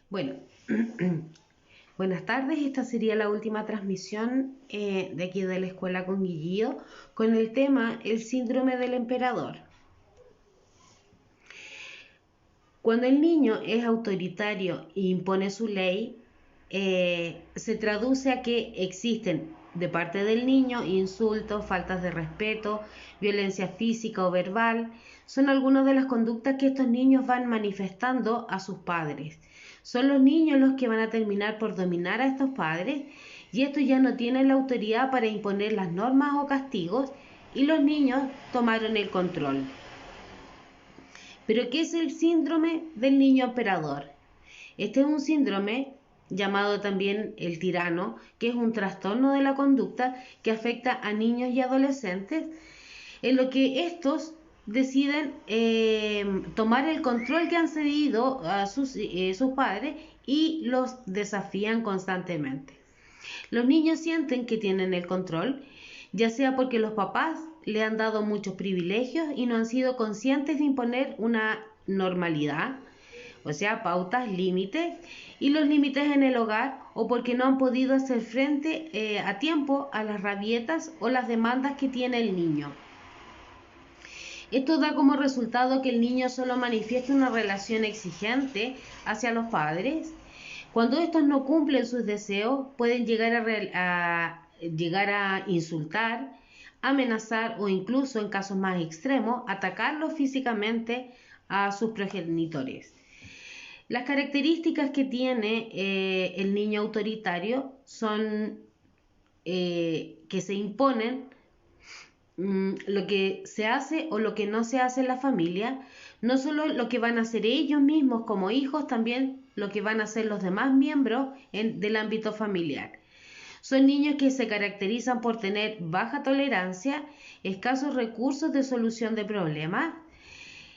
Bueno, buenas tardes. Esta sería la última transmisión de aquí de la Escuela con Guillío con el tema el síndrome del emperador. Cuando el niño es autoritario e impone su ley, se traduce a que existen de parte del niño insultos, faltas de respeto, violencia física o verbal. Son algunas de las conductas que estos niños van manifestando a sus padres. Son los niños los que van a terminar por dominar a estos padres y estos ya no tienen la autoridad para imponer las normas o castigos y los niños tomaron el control. ¿Pero qué es el síndrome del niño emperador? Este es un síndrome llamado también el tirano, que es un trastorno de la conducta que afecta a niños y adolescentes, en lo que estos deciden tomar el control que han cedido a sus padres y los desafían constantemente. Los niños sienten que tienen el control, ya sea porque los papás le han dado muchos privilegios y no han sido conscientes de imponer una normalidad, o sea, pautas, límites, y los límites en el hogar, o porque no han podido hacer frente a tiempo a las rabietas o las demandas que tiene el niño. Esto da como resultado que el niño solo manifiesta una relación exigente hacia los padres. Cuando estos no cumplen sus deseos, pueden llegar a insultar, amenazar o incluso, en casos más extremos, atacarlos físicamente a sus progenitores. Las características que tiene el niño autoritario son que se imponen lo que se hace o lo que no se hace en la familia, no solo lo que van a hacer ellos mismos como hijos, también lo que van a hacer los demás miembros del ámbito familiar. Son niños que se caracterizan por tener baja tolerancia, escasos recursos de solución de problemas,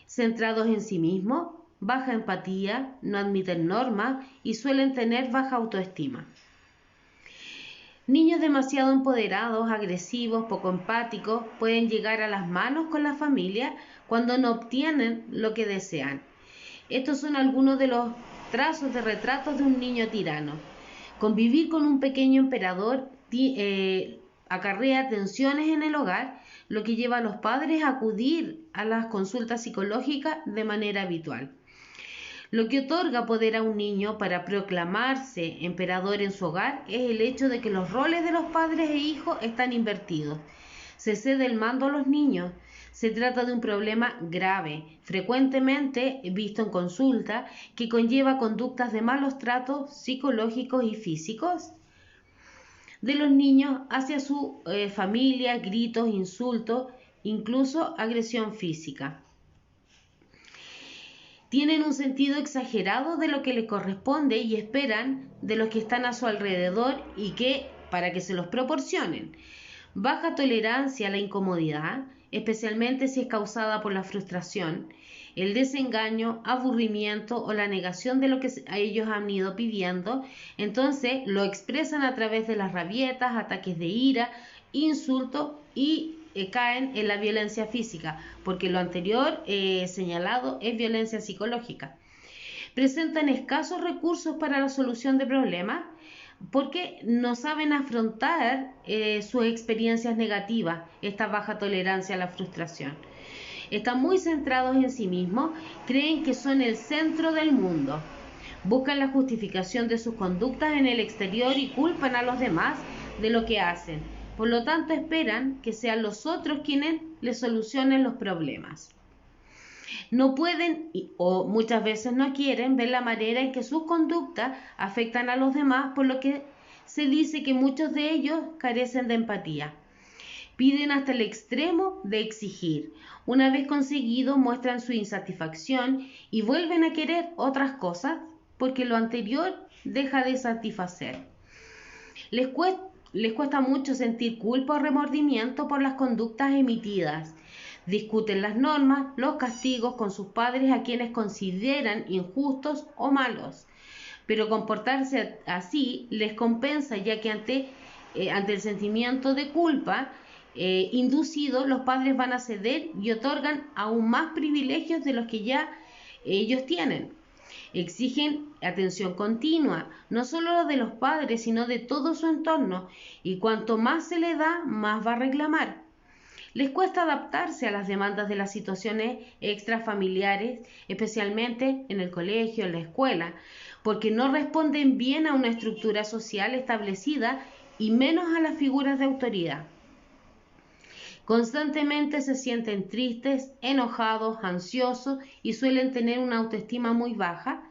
centrados en sí mismos, baja empatía, no admiten normas y suelen tener baja autoestima. Niños demasiado empoderados, agresivos, poco empáticos, pueden llegar a las manos con la familia cuando no obtienen lo que desean. Estos son algunos de los trazos de retratos de un niño tirano. Convivir con un pequeño emperador acarrea tensiones en el hogar, lo que lleva a los padres a acudir a las consultas psicológicas de manera habitual. Lo que otorga poder a un niño para proclamarse emperador en su hogar es el hecho de que los roles de los padres e hijos están invertidos. Se cede el mando a los niños. Se trata de un problema grave, frecuentemente visto en consulta, que conlleva conductas de malos tratos psicológicos y físicos de los niños hacia su familia, gritos, insultos, incluso agresión física. Tienen un sentido exagerado de lo que les corresponde y esperan de los que están a su alrededor y para que se los proporcionen. Baja tolerancia a la incomodidad, especialmente si es causada por la frustración, el desengaño, aburrimiento o la negación de lo que ellos han ido pidiendo. Entonces lo expresan a través de las rabietas, ataques de ira, insultos y caen en la violencia física, porque lo anterior señalado es violencia psicológica. Presentan escasos recursos para la solución de problemas porque no saben afrontar sus experiencias negativas, esta baja tolerancia a la frustración. Están muy centrados en sí mismos, creen que son el centro del mundo, buscan la justificación de sus conductas en el exterior y culpan a los demás de lo que hacen. Por lo tanto, esperan que sean los otros quienes les solucionen los problemas. No pueden o muchas veces no quieren ver la manera en que sus conductas afectan a los demás, por lo que se dice que muchos de ellos carecen de empatía. Piden hasta el extremo de exigir. Una vez conseguido, muestran su insatisfacción y vuelven a querer otras cosas porque lo anterior deja de satisfacer. Les cuesta mucho sentir culpa o remordimiento por las conductas emitidas. Discuten las normas, los castigos con sus padres a quienes consideran injustos o malos. Pero comportarse así les compensa, ya que ante el sentimiento de culpa inducido, los padres van a ceder y otorgan aún más privilegios de los que ya ellos tienen. Exigen atención continua, no solo de los padres, sino de todo su entorno, y cuanto más se le da, más va a reclamar. Les cuesta adaptarse a las demandas de las situaciones extrafamiliares, especialmente en el colegio, en la escuela, porque no responden bien a una estructura social establecida y menos a las figuras de autoridad. Constantemente se sienten tristes, enojados, ansiosos y suelen tener una autoestima muy baja.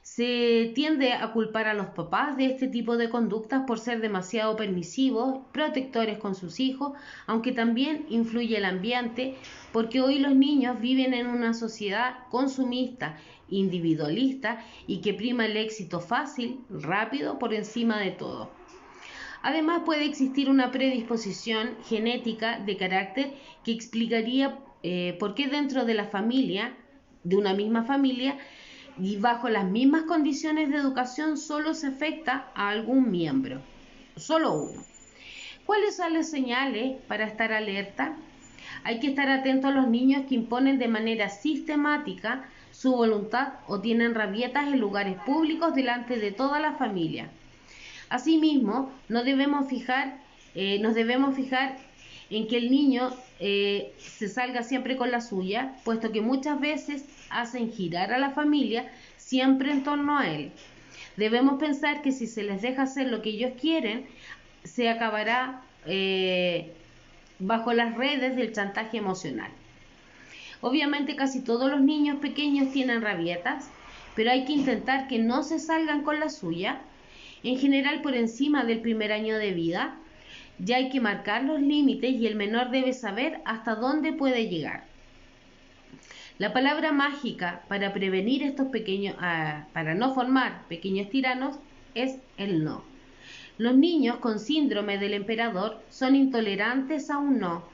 Se tiende a culpar a los papás de este tipo de conductas por ser demasiado permisivos, protectores con sus hijos, aunque también influye el ambiente, porque hoy los niños viven en una sociedad consumista, individualista y que prima el éxito fácil, rápido, por encima de todo. Además, puede existir una predisposición genética de carácter que explicaría por qué dentro de la familia, de una misma familia, y bajo las mismas condiciones de educación solo se afecta a algún miembro, solo uno. ¿Cuáles son las señales para estar alerta? Hay que estar atento a los niños que imponen de manera sistemática su voluntad o tienen rabietas en lugares públicos delante de toda la familia. Asimismo, nos debemos fijar en que el niño se salga siempre con la suya, puesto que muchas veces hacen girar a la familia siempre en torno a él. Debemos pensar que si se les deja hacer lo que ellos quieren, se acabará bajo las redes del chantaje emocional. Obviamente casi todos los niños pequeños tienen rabietas, pero hay que intentar que no se salgan con la suya. En general, por encima del primer año de vida, ya hay que marcar los límites y el menor debe saber hasta dónde puede llegar. La palabra mágica para prevenir estos para no formar pequeños tiranos es el no. Los niños con síndrome del emperador son intolerantes a un no,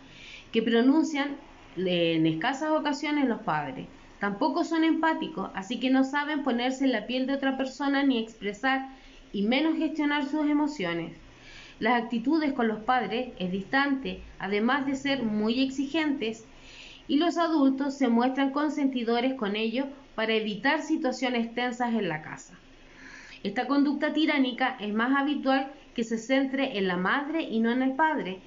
que pronuncian en escasas ocasiones los padres. Tampoco son empáticos, así que no saben ponerse en la piel de otra persona ni expresar y menos gestionar sus emociones. Las actitudes con los padres es distante, además de ser muy exigentes, y los adultos se muestran consentidores con ellos para evitar situaciones tensas en la casa. Esta conducta tiránica es más habitual que se centre en la madre y no en el padre,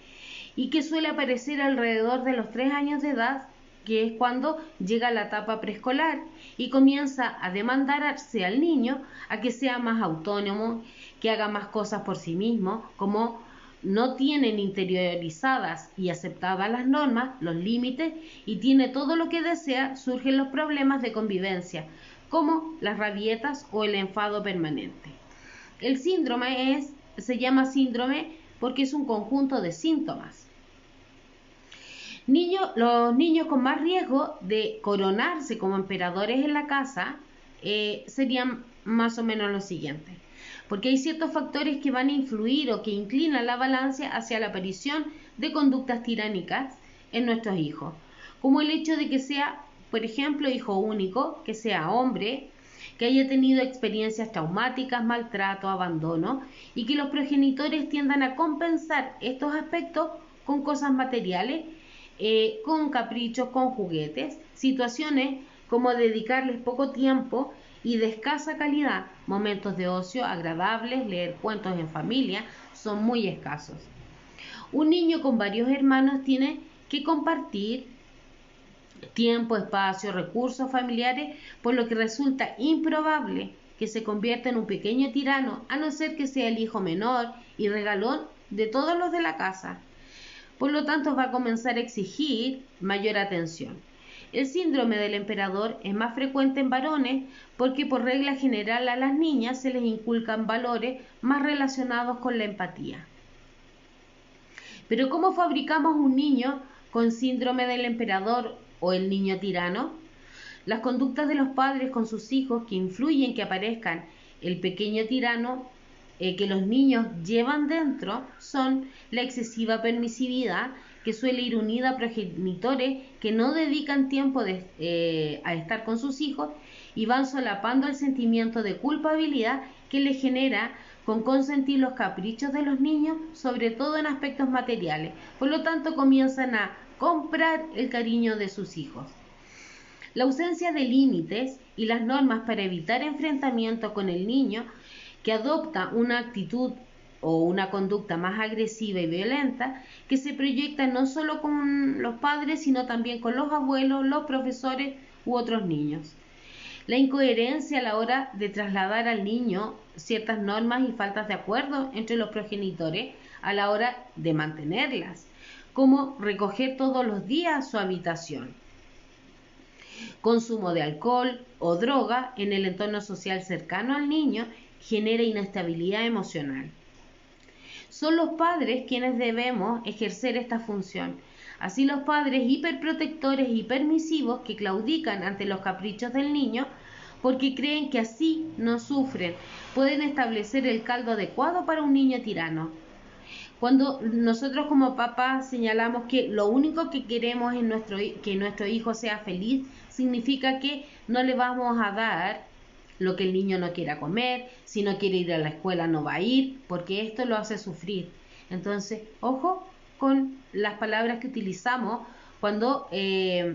y que suele aparecer alrededor de los 3 años de edad, que es cuando llega la etapa preescolar y comienza a demandarse al niño a que sea más autónomo, que haga más cosas por sí mismo, como no tienen interiorizadas y aceptadas las normas, los límites y tiene todo lo que desea, surgen los problemas de convivencia, como las rabietas o el enfado permanente. El síndrome se llama síndrome porque es un conjunto de síntomas. Los niños con más riesgo de coronarse como emperadores en la casa serían más o menos los siguientes, porque hay ciertos factores que van a influir o que inclinan la balanza hacia la aparición de conductas tiránicas en nuestros hijos, como el hecho de que sea, por ejemplo, hijo único, que sea hombre, que haya tenido experiencias traumáticas, maltrato, abandono, y que los progenitores tiendan a compensar estos aspectos con cosas materiales, con caprichos, con juguetes, situaciones como dedicarles poco tiempo y de escasa calidad, momentos de ocio agradables, leer cuentos en familia, son muy escasos. Un niño con varios hermanos tiene que compartir tiempo, espacio, recursos familiares, por lo que resulta improbable que se convierta en un pequeño tirano, a no ser que sea el hijo menor y regalón de todos los de la casa. Por lo tanto, va a comenzar a exigir mayor atención. El síndrome del emperador es más frecuente en varones porque por regla general a las niñas se les inculcan valores más relacionados con la empatía. Pero ¿cómo fabricamos un niño con síndrome del emperador o el niño tirano? Las conductas de los padres con sus hijos que influyen que aparezcan el pequeño tirano que los niños llevan dentro son la excesiva permisividad, que suele ir unida a progenitores que no dedican tiempo a estar con sus hijos y van solapando el sentimiento de culpabilidad que les genera con consentir los caprichos de los niños, sobre todo en aspectos materiales. Por lo tanto, comienzan a comprar el cariño de sus hijos. La ausencia de límites y las normas para evitar enfrentamiento con el niño que adopta una actitud o una conducta más agresiva y violenta que se proyecta no solo con los padres, sino también con los abuelos, los profesores u otros niños. La incoherencia a la hora de trasladar al niño ciertas normas y faltas de acuerdo entre los progenitores a la hora de mantenerlas, como recoger todos los días su habitación. Consumo de alcohol o droga en el entorno social cercano al niño genera inestabilidad emocional. Son los padres quienes debemos ejercer esta función. Así los padres hiperprotectores y permisivos que claudican ante los caprichos del niño porque creen que así no sufren, pueden establecer el caldo adecuado para un niño tirano. Cuando nosotros como papás señalamos que lo único que queremos es que nuestro hijo sea feliz, significa que no le vamos a dar lo que el niño no quiera comer, si no quiere ir a la escuela no va a ir, porque esto lo hace sufrir. Entonces, ojo con las palabras que utilizamos cuando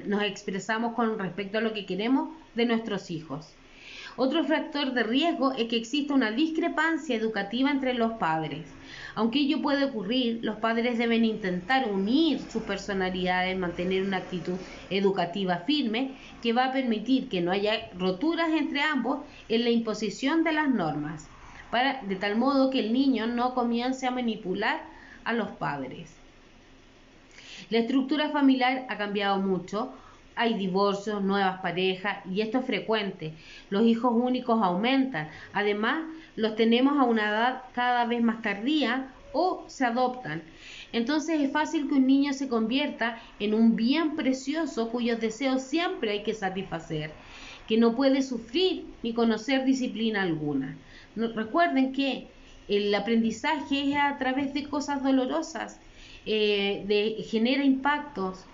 nos expresamos con respecto a lo que queremos de nuestros hijos. Otro factor de riesgo es que exista una discrepancia educativa entre los padres. Aunque ello puede ocurrir, los padres deben intentar unir sus personalidades, mantener una actitud educativa firme que va a permitir que no haya roturas entre ambos en la imposición de las normas, de tal modo que el niño no comience a manipular a los padres. La estructura familiar ha cambiado mucho. Hay divorcios, nuevas parejas y esto es frecuente. Los hijos únicos aumentan. Además, los tenemos a una edad cada vez más tardía o se adoptan. Entonces es fácil que un niño se convierta en un bien precioso cuyos deseos siempre hay que satisfacer, que no puede sufrir ni conocer disciplina alguna. Recuerden que el aprendizaje es a través de cosas dolorosas, genera impactos.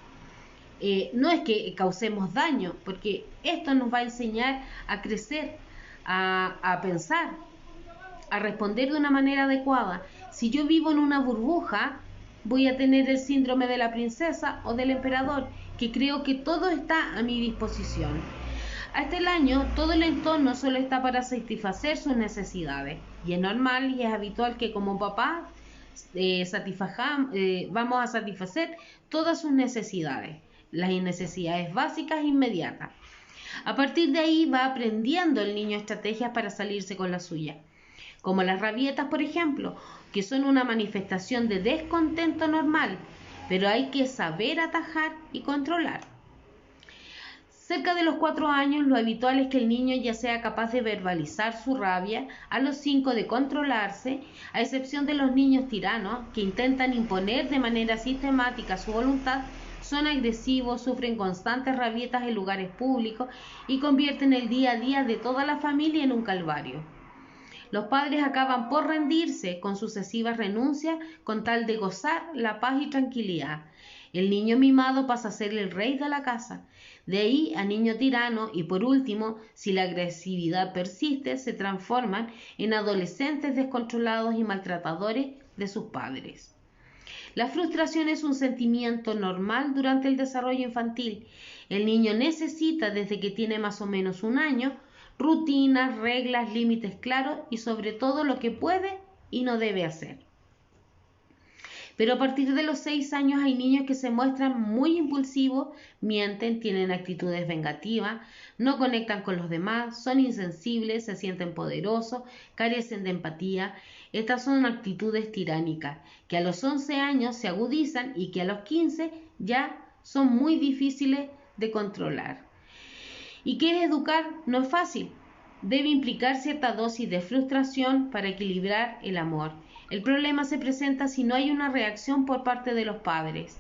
No es que causemos daño, porque esto nos va a enseñar a crecer, a pensar, a responder de una manera adecuada. Si yo vivo en una burbuja, voy a tener el síndrome de la princesa o del emperador, que creo que todo está a mi disposición. Hasta el año, todo el entorno solo está para satisfacer sus necesidades. Y es normal y es habitual que como papá vamos a satisfacer todas sus necesidades, las necesidades básicas e inmediatas. A partir de ahí va aprendiendo el niño estrategias para salirse con la suya, como las rabietas, por ejemplo, que son una manifestación de descontento normal, pero hay que saber atajar y controlar. Cerca de los 4 años, lo habitual es que el niño ya sea capaz de verbalizar su rabia, a los 5 de controlarse, a excepción de los niños tiranos que intentan imponer de manera sistemática su voluntad. Son agresivos, sufren constantes rabietas en lugares públicos y convierten el día a día de toda la familia en un calvario. Los padres acaban por rendirse con sucesivas renuncias con tal de gozar la paz y tranquilidad. El niño mimado pasa a ser el rey de la casa. De ahí a niño tirano y por último, si la agresividad persiste, se transforman en adolescentes descontrolados y maltratadores de sus padres. La frustración es un sentimiento normal durante el desarrollo infantil. El niño necesita, desde que tiene más o menos 1 año, rutinas, reglas, límites claros y sobre todo lo que puede y no debe hacer. Pero a partir de los 6 años hay niños que se muestran muy impulsivos, mienten, tienen actitudes vengativas, no conectan con los demás, son insensibles, se sienten poderosos, carecen de empatía. Estas son actitudes tiránicas que a los 11 años se agudizan y que a los 15 ya son muy difíciles de controlar. ¿Y qué es educar? No es fácil. Debe implicar cierta dosis de frustración para equilibrar el amor. El problema se presenta si no hay una reacción por parte de los padres,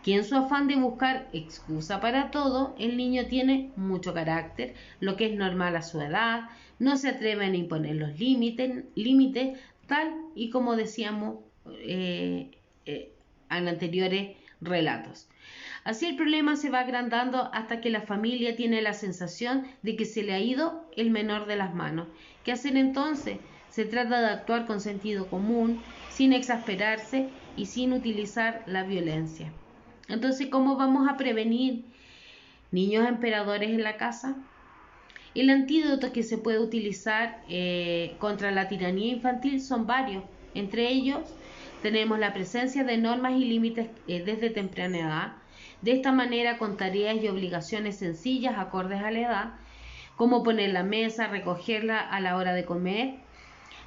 que en su afán de buscar excusa para todo, el niño tiene mucho carácter, lo que es normal a su edad, no se atreven a imponer los límites tal y como decíamos en anteriores relatos. Así el problema se va agrandando hasta que la familia tiene la sensación de que se le ha ido el menor de las manos. ¿Qué hacer entonces? Se trata de actuar con sentido común, sin exasperarse y sin utilizar la violencia. Entonces, ¿cómo vamos a prevenir niños emperadores en la casa. El antídoto que se puede utilizar contra la tiranía infantil son varios. Entre ellos tenemos la presencia de normas y límites desde temprana edad. De esta manera, con tareas y obligaciones sencillas acordes a la edad, como poner la mesa, recogerla a la hora de comer,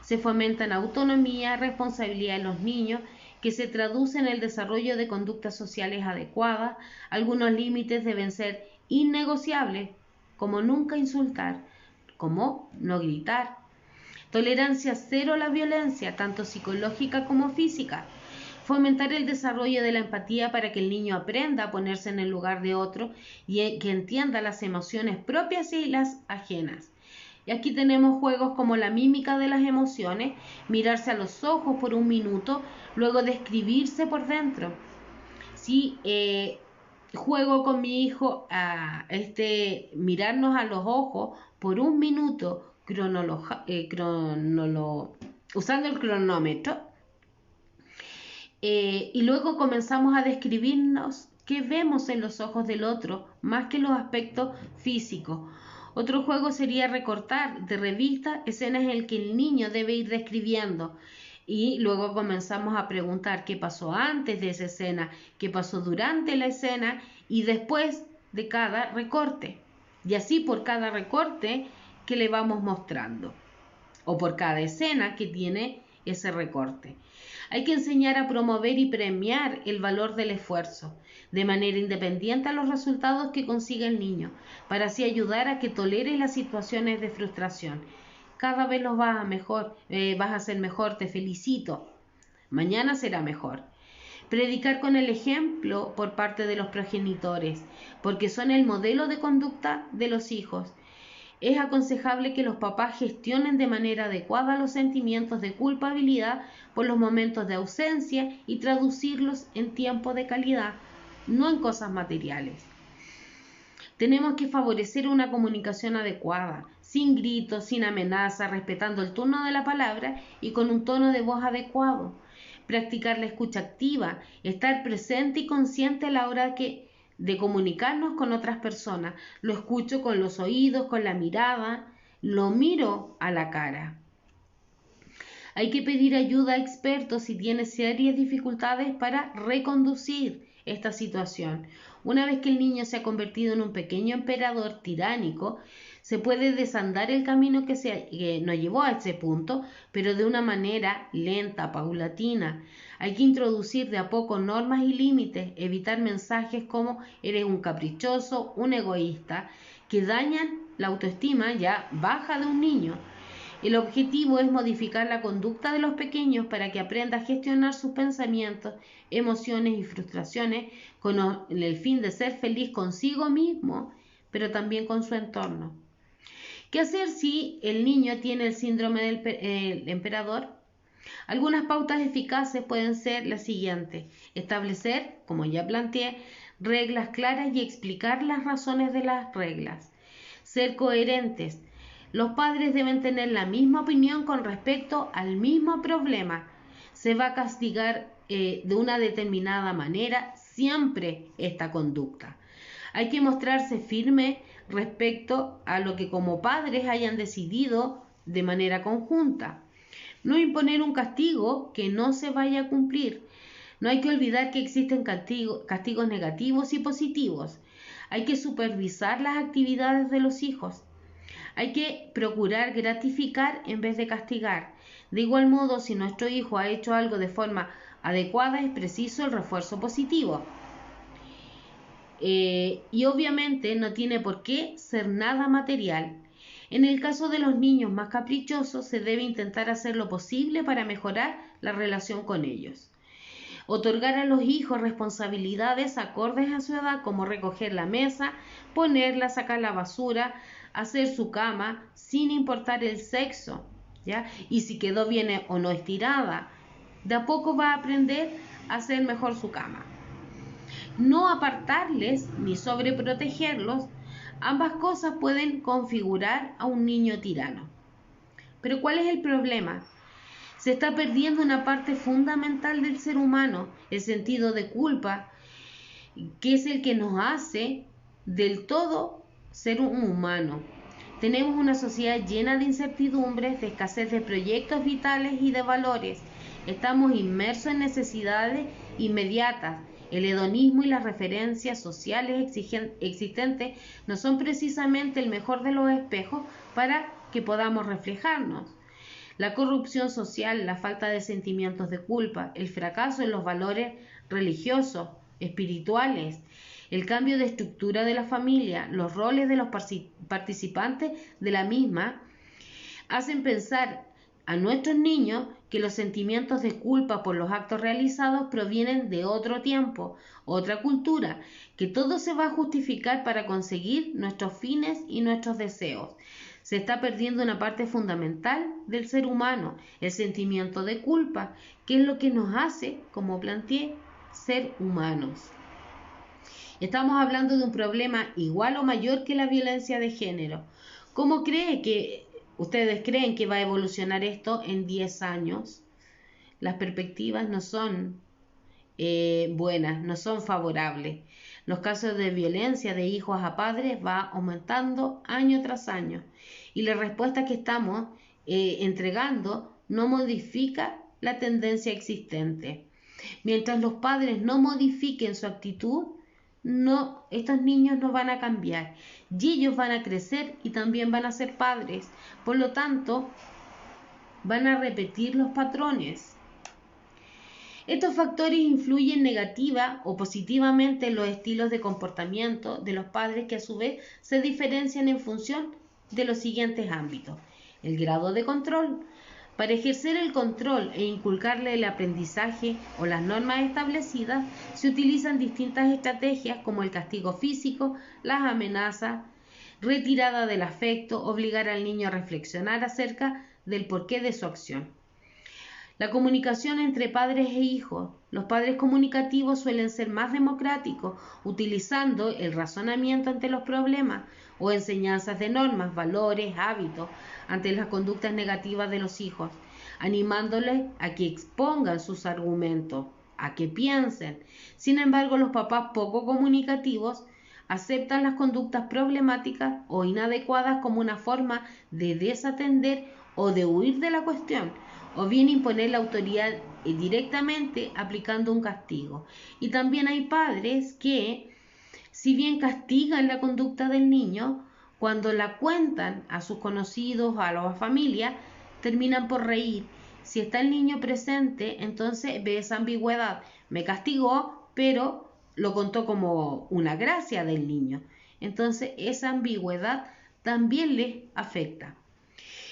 se fomentan autonomía, responsabilidad en los niños, que se traduce en el desarrollo de conductas sociales adecuadas. Algunos límites deben ser innegociables, como nunca insultar, como no gritar. Tolerancia cero a la violencia, tanto psicológica como física. Fomentar el desarrollo de la empatía para que el niño aprenda a ponerse en el lugar de otro y que entienda las emociones propias y las ajenas. Y aquí tenemos juegos como la mímica de las emociones, mirarse a los ojos por un minuto, luego describirse por dentro. Si juego con mi hijo a mirarnos a los ojos por un minuto, usando el cronómetro, y luego comenzamos a describirnos qué vemos en los ojos del otro, más que los aspectos físicos. Otro juego sería recortar de revista escenas en las que el niño debe ir describiendo, y luego comenzamos a preguntar qué pasó antes de esa escena, qué pasó durante la escena y después de cada recorte. Y así por cada recorte que le vamos mostrando, o por cada escena que tiene ese recorte. Hay que enseñar a promover y premiar el valor del esfuerzo, de manera independiente a los resultados que consiga el niño, para así ayudar a que tolere las situaciones de frustración. Cada vez lo vas a hacer mejor, te felicito. Mañana será mejor. Predicar con el ejemplo por parte de los progenitores, porque son el modelo de conducta de los hijos. Es aconsejable que los papás gestionen de manera adecuada los sentimientos de culpabilidad por los momentos de ausencia y traducirlos en tiempo de calidad, no en cosas materiales. Tenemos que favorecer una comunicación adecuada, sin gritos, sin amenazas, respetando el tono de la palabra y con un tono de voz adecuado. Practicar la escucha activa, estar presente y consciente a la hora de comunicarnos con otras personas. Lo escucho con los oídos, con la mirada, lo miro a la cara. Hay que pedir ayuda a expertos si tiene serias dificultades para reconducir esta situación. Una vez que el niño se ha convertido en un pequeño emperador tiránico, se puede desandar el camino que nos llevó a ese punto, pero de una manera lenta, paulatina. Hay que introducir de a poco normas y límites, evitar mensajes como eres un caprichoso, un egoísta, que dañan la autoestima ya baja de un niño. El objetivo es modificar la conducta de los pequeños para que aprenda a gestionar sus pensamientos, emociones y frustraciones con el fin de ser feliz consigo mismo, pero también con su entorno. ¿Qué hacer si el niño tiene el síndrome del emperador? Algunas pautas eficaces pueden ser las siguientes: establecer, como ya planteé, reglas claras y explicar las razones de las reglas. Ser coherentes. Los padres deben tener la misma opinión con respecto al mismo problema. Se va a castigar de una determinada manera siempre esta conducta. Hay que mostrarse firme respecto a lo que como padres hayan decidido de manera conjunta. No imponer un castigo que no se vaya a cumplir. No hay que olvidar que existen castigos negativos y positivos. Hay que supervisar las actividades de los hijos. Hay que procurar gratificar en vez de castigar. De igual modo, si nuestro hijo ha hecho algo de forma adecuada, es preciso el refuerzo positivo. Y obviamente no tiene por qué ser nada material. En el caso de los niños más caprichosos, se debe intentar hacer lo posible para mejorar la relación con ellos. Otorgar a los hijos responsabilidades acordes a su edad, como recoger la mesa, ponerla, sacar la basura, hacer su cama, sin importar el sexo, ¿ya? Y si quedó bien o no estirada, de a poco va a aprender a hacer mejor su cama. No apartarles ni sobreprotegerlos. Ambas cosas pueden configurar a un niño tirano. Pero ¿cuál es el problema? Se está perdiendo una parte fundamental del ser humano, el sentido de culpa, que es el que nos hace del todo ser un humano. Tenemos una sociedad llena de incertidumbres, de escasez de proyectos vitales y de valores. Estamos inmersos en necesidades inmediatas. El hedonismo y las referencias sociales existentes no son precisamente el mejor de los espejos para que podamos reflejarnos. La corrupción social, la falta de sentimientos de culpa, el fracaso en los valores religiosos, espirituales, el cambio de estructura de la familia, los roles de los participantes de la misma, hacen pensar a nuestros niños que los sentimientos de culpa por los actos realizados provienen de otro tiempo, otra cultura, que todo se va a justificar para conseguir nuestros fines y nuestros deseos. Se está perdiendo una parte fundamental del ser humano, el sentimiento de culpa, que es lo que nos hace, como planteé, ser humanos. Estamos hablando de un problema igual o mayor que la violencia de género. ¿Cómo ustedes creen que va a evolucionar esto en 10 años? Las perspectivas no son buenas, no son favorables. Los casos de violencia de hijos a padres va aumentando año tras año y la respuesta que estamos entregando no modifica la tendencia existente. Mientras los padres no modifiquen su actitud, estos niños no van a cambiar y ellos van a crecer y también van a ser padres. Por lo tanto, van a repetir los patrones. Estos factores influyen negativa o positivamente en los estilos de comportamiento de los padres, que a su vez se diferencian en función de los siguientes ámbitos. El grado de control. Para ejercer el control e inculcarle el aprendizaje o las normas establecidas, se utilizan distintas estrategias como el castigo físico, las amenazas, retirada del afecto, obligar al niño a reflexionar acerca del porqué de su acción. La comunicación entre padres e hijos. Los padres comunicativos suelen ser más democráticos, utilizando el razonamiento ante los problemas o enseñanzas de normas, valores, hábitos ante las conductas negativas de los hijos, animándoles a que expongan sus argumentos, a que piensen. Sin embargo, los papás poco comunicativos aceptan las conductas problemáticas o inadecuadas como una forma de desatender o de huir de la cuestión, o bien imponer la autoridad directamente aplicando un castigo. Y también hay padres que, si bien castigan la conducta del niño, cuando la cuentan a sus conocidos o a la familia, terminan por reír. Si está el niño presente, entonces ve esa ambigüedad. Me castigó, pero lo contó como una gracia del niño. Entonces esa ambigüedad también les afecta.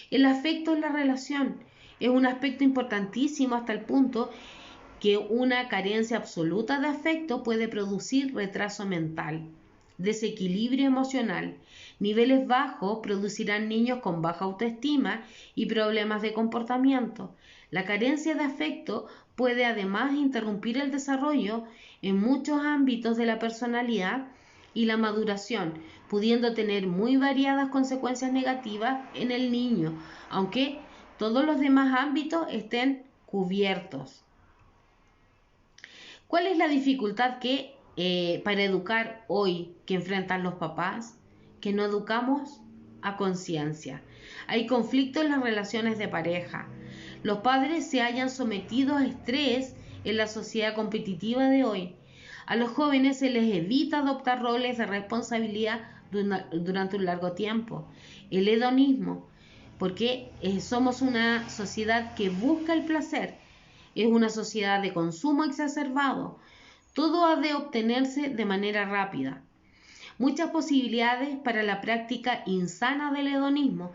El afecto en la relación es un aspecto importantísimo hasta el punto que una carencia absoluta de afecto puede producir retraso mental, desequilibrio emocional. Niveles bajos producirán niños con baja autoestima y problemas de comportamiento. La carencia de afecto puede además interrumpir el desarrollo en muchos ámbitos de la personalidad y la maduración, pudiendo tener muy variadas consecuencias negativas en el niño, aunque todos los demás ámbitos estén cubiertos. ¿Cuál es la dificultad para educar hoy que enfrentan los papás? Que no educamos a conciencia. Hay conflictos en las relaciones de pareja. Los padres se hallan sometidos a estrés en la sociedad competitiva de hoy. A los jóvenes se les evita adoptar roles de responsabilidad durante un largo tiempo. El hedonismo, porque somos una sociedad que busca el placer, es una sociedad de consumo exacerbado. Todo ha de obtenerse de manera rápida. Muchas posibilidades para la práctica insana del hedonismo.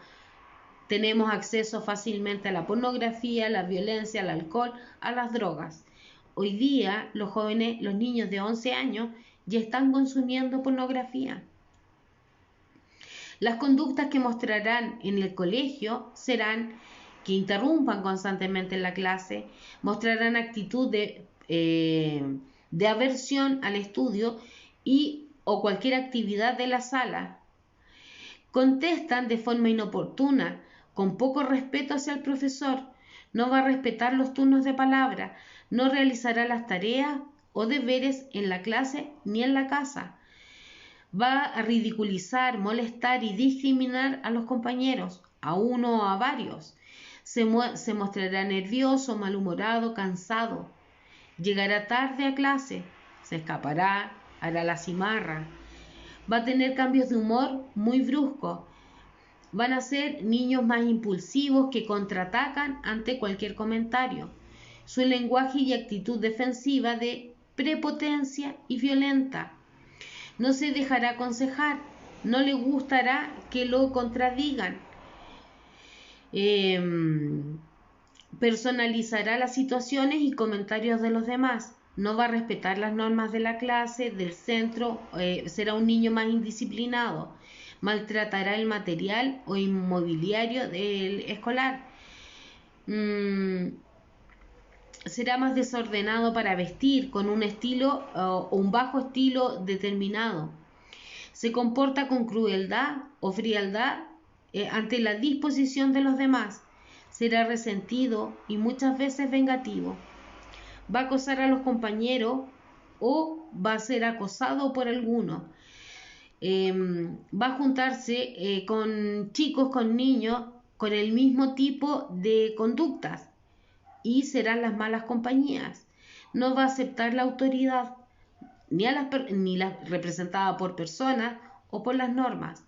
Tenemos acceso fácilmente a la pornografía, a la violencia, al alcohol, a las drogas. Hoy día los niños de 11 años ya están consumiendo pornografía. Las conductas que mostrarán en el colegio serán que interrumpan constantemente en la clase, mostrarán actitud de aversión al estudio o cualquier actividad de la sala. Contestan de forma inoportuna, con poco respeto hacia el profesor, no va a respetar los turnos de palabra, no realizará las tareas o deberes en la clase ni en la casa. Va a ridiculizar, molestar y discriminar a los compañeros, a uno o a varios. Se mostrará nervioso, malhumorado, cansado. Llegará tarde a clase, se escapará, hará la cimarra. Va a tener cambios de humor muy bruscos. Van a ser niños más impulsivos que contraatacan ante cualquier comentario. Su lenguaje y actitud defensiva de prepotencia y violenta. No se dejará aconsejar, no le gustará que lo contradigan. Personalizará las situaciones y comentarios de los demás. No va a respetar las normas de la clase, del centro, será un niño más indisciplinado. Maltratará el material o inmobiliario del escolar. Será más desordenado para vestir, con un estilo o un bajo estilo determinado. Se comporta con crueldad o frialdad ante la disposición de los demás. Será resentido y muchas veces vengativo. Va a acosar a los compañeros o va a ser acosado por alguno. Va a juntarse con chicos, con niños, con el mismo tipo de conductas y serán las malas compañías. No va a aceptar la autoridad, ni la representada por personas o por las normas.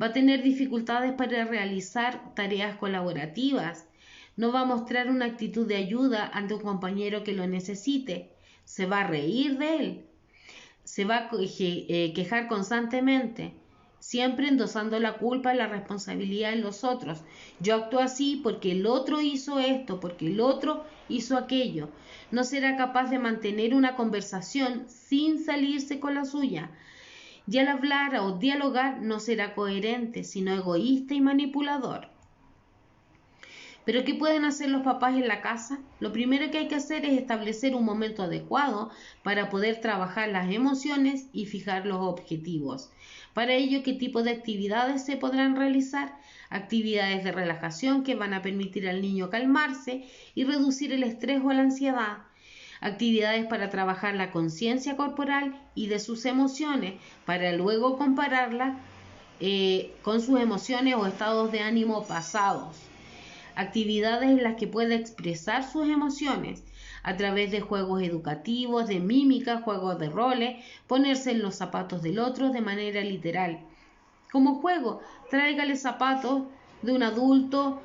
Va a tener dificultades para realizar tareas colaborativas. No va a mostrar una actitud de ayuda ante un compañero que lo necesite. Se va a reír de él. Se va a quejar constantemente, siempre endosando la culpa y la responsabilidad en los otros. Yo actúo así porque el otro hizo esto, porque el otro hizo aquello. No será capaz de mantener una conversación sin salirse con la suya. Y al hablar o dialogar no será coherente, sino egoísta y manipulador. ¿Pero qué pueden hacer los papás en la casa? Lo primero que hay que hacer es establecer un momento adecuado para poder trabajar las emociones y fijar los objetivos. Para ello, ¿qué tipo de actividades se podrán realizar? Actividades de relajación que van a permitir al niño calmarse y reducir el estrés o la ansiedad. Actividades para trabajar la conciencia corporal y de sus emociones, para luego compararla con sus emociones o estados de ánimo pasados. Actividades en las que pueda expresar sus emociones a través de juegos educativos, de mímica, juegos de roles, ponerse en los zapatos del otro de manera literal. Como juego, tráigale zapatos de un adulto,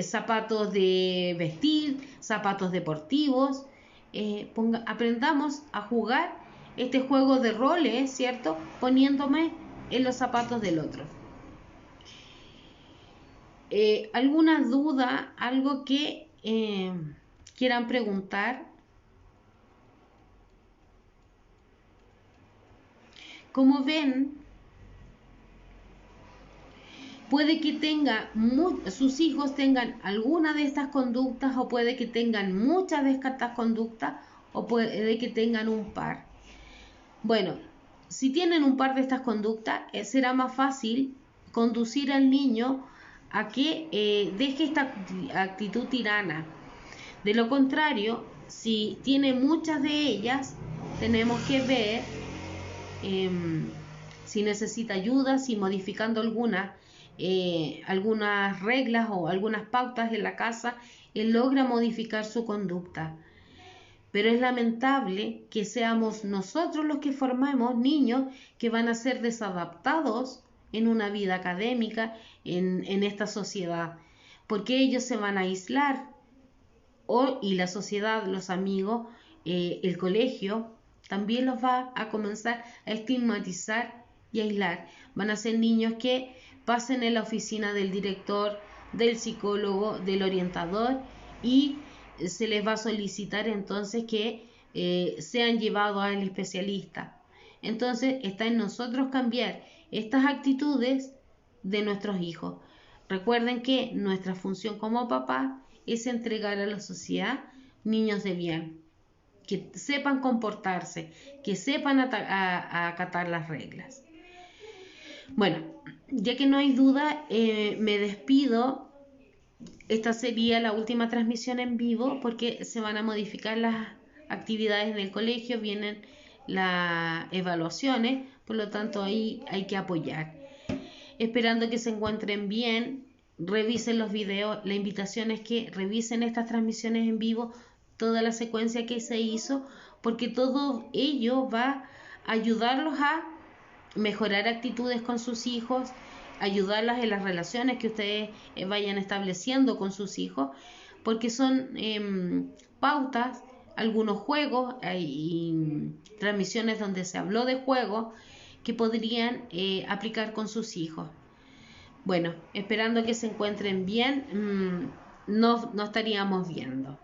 zapatos de vestir, zapatos deportivos. Aprendamos a jugar este juego de roles, ¿cierto? Poniéndome en los zapatos del otro. ¿Alguna duda? ¿Algo que quieran preguntar? Como ven, puede que sus hijos tengan alguna de estas conductas o puede que tengan muchas de estas conductas o puede que tengan un par. Bueno, si tienen un par de estas conductas, será más fácil conducir al niño a que deje esta actitud tirana. De lo contrario, si tiene muchas de ellas, tenemos que ver si necesita ayuda, si modificando algunas reglas o algunas pautas en la casa, él logra modificar su conducta. Pero es lamentable que seamos nosotros los que formemos niños que van a ser desadaptados en una vida académica, en esta sociedad, porque ellos se van a aislar y la sociedad, los amigos, el colegio también los va a comenzar a estigmatizar y aislar. Van a ser niños que pasen en la oficina del director, del psicólogo, del orientador y se les va a solicitar entonces que sean llevados al especialista. Entonces está en nosotros cambiar estas actitudes de nuestros hijos. Recuerden que nuestra función como papá es entregar a la sociedad niños de bien, que sepan comportarse, que sepan acatar las reglas. Bueno, ya que no hay duda, me despido. Esta sería la última transmisión en vivo porque se van a modificar las actividades del colegio, vienen las evaluaciones por lo tanto ahí hay que apoyar. Esperando que se encuentren bien, revisen los videos. La invitación es que revisen estas transmisiones en vivo, toda la secuencia que se hizo, porque todo ello va a ayudarlos a mejorar actitudes con sus hijos, ayudarlas en las relaciones que ustedes vayan estableciendo con sus hijos, porque son pautas, algunos juegos y transmisiones donde se habló de juegos que podrían aplicar con sus hijos. Bueno, esperando que se encuentren bien, nos estaríamos viendo.